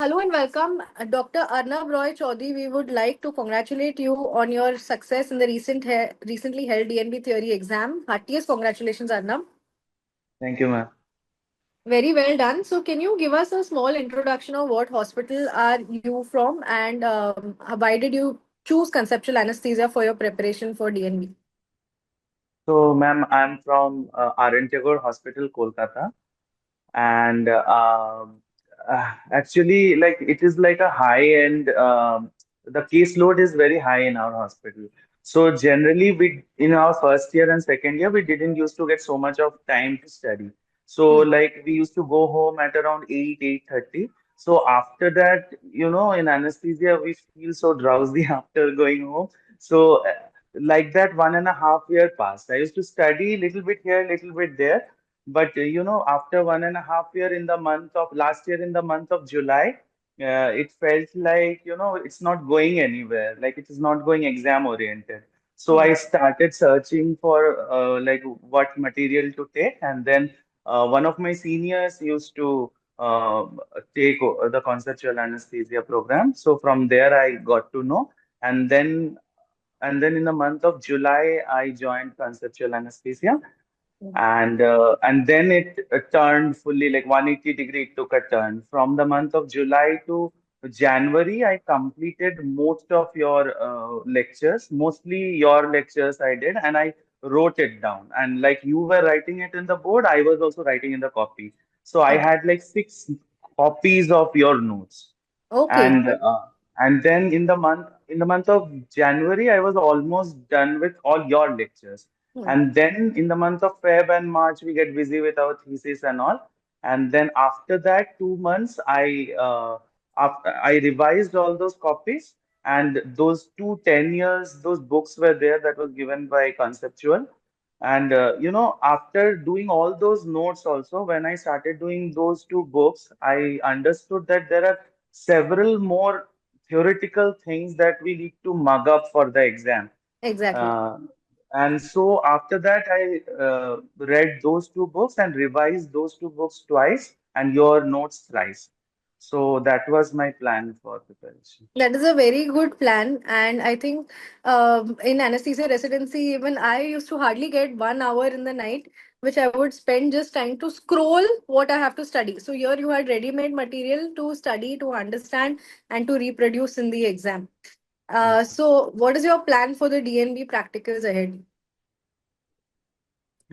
Hello and welcome, Dr. Arnab Roy Chowdhury. We would like to congratulate you on your success in the recently held DNB Theory Exam. Heartiest congratulations, Arnab. Thank you, ma'am. Very well done. So, can you give us a small introduction of what hospital are you from and why did you choose conceptual anesthesia for your preparation for DNB? So, ma'am, I'm from RN Tagore Hospital, Kolkata, and actually, like it is like a high-end. The caseload is very high in our hospital. So generally, we in our first year and second year, we didn't used to get so much of time to study. So Hmm. like we used to go home at around 8:30. So after that, in anesthesia, we feel so drowsy after going home. So like that 1.5 year passed. I used to study little bit here, little bit there. But after 1.5 year in the month of last year in the month of July, it felt like it's not going anywhere. Like it is not going exam oriented. So Hmm. I started searching for like what material to take, and then one of my seniors used to take the conceptual anesthesia program. So from there I got to know, and then in the month of July I joined conceptual anesthesia, and then it turned fully like 180 degree. It took a turn from the month of July to January. I completed most of your lectures, mostly your lectures I did, and I wrote it down. And like you were writing it in the board, I was also writing in the copy. So I Okay. had like 6 copies of your notes. Okay. And then in the month of January, I was almost done with all your lectures. Hmm. And then in the month of Feb and March, we get busy with our thesis and all. And then after that, 2 months, I revised all those copies, and those 2 10 years, those books were there that was given by Conceptual. And after doing all those notes, also when I started doing those two books, I understood that there are several more theoretical things that we need to mug up for the exam. Exactly. Uh, and so after that, I read those two books and revised those two books twice and your notes thrice. So that was my plan for preparation. That is a very good plan. And I think in anesthesia residency, even I used to hardly get 1 hour in the night, which I would spend just trying to scroll what I have to study. So here you had ready-made material to study, to understand, and to reproduce in the exam. So what is your plan for the DNB practicals ahead?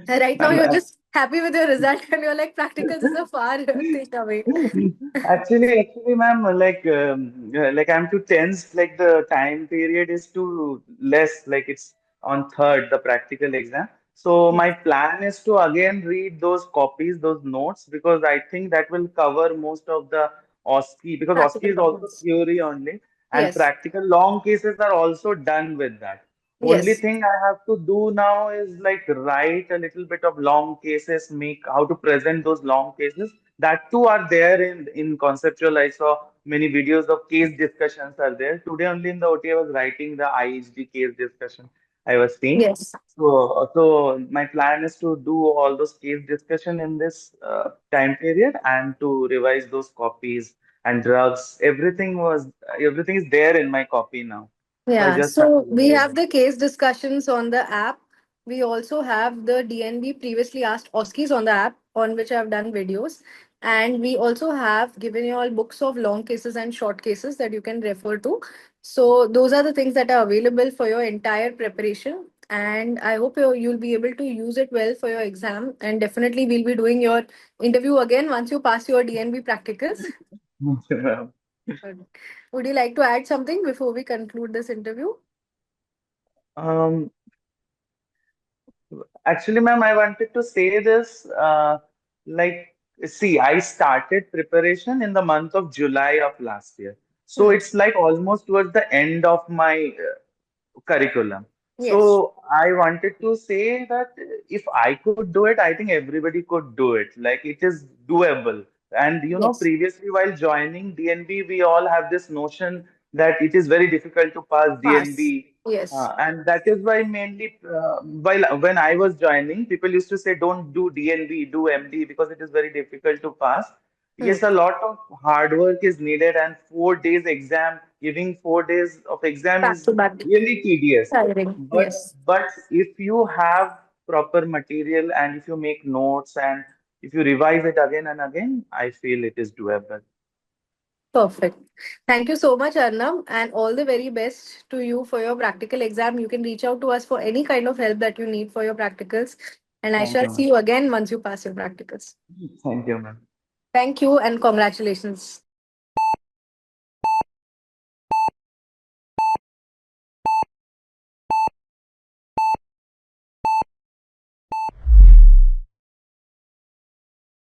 Right now, Ma'am, you're just happy with your result, and you're like, practicals is a far thing away. actually, ma'am, like I'm too tense. Like the time period is too less. Like it's on third, the practical exam. So my plan is to again read those copies, those notes, because I think that will cover most of the OSCE, because OSCE Practical is also problems. theory only, and Yes. practical long cases are also done with that. Only Yes. thing I have to do now is like write a little bit of long cases, make how to present those long cases. That too are there in conceptual. I saw many videos of case discussions are there. Today only in the OT I was writing the IHD case discussion I was seeing. Yes. So my plan is to do all those case discussion in this time period and to revise those copies and drugs. Everything is there in my copy now. So I Yeah, just have to so we revise have it. the case discussions on the app. We also have the DNB previously asked OSCEs on the app, on which I've done videos. And we also have given you all books of long cases and short cases that you can refer to. So those are the things that are available for your entire preparation. And I hope you'll be able to use it well for your exam. And definitely we'll be doing your interview again once you pass your DNB practicals. Would you like to add something before we conclude this interview? Um, Actually, ma'am, I wanted to say this. Like, see, I started preparation in the month of July of last year. So Hmm. it's like almost towards the end of my curriculum. Yes. So I wanted to say that if I could do it, I think everybody could do it. Like it is doable. And Yes. previously while joining DNB, we all have this notion that it is very difficult to pass Pass. DNB. Yes. And that is why mainly while when I was joining, people used to say, don't do DNB, do MD because it is very difficult to pass. Hmm. yes, a lot of hard work is needed, and 4 days exam, giving 4 days of exam Back is to back. really tedious. Tiring. But Yes. but if you have proper material and if you make notes and if you revise it again and again, I feel it is doable. Perfect. Thank you so much, Arnab, and all the very best to you for your practical exam. You can reach out to us for any kind of help that you need for your practicals. And I Thank shall you, see ma'am. you again once you pass your practicals. Thank you, ma'am. Thank you and congratulations.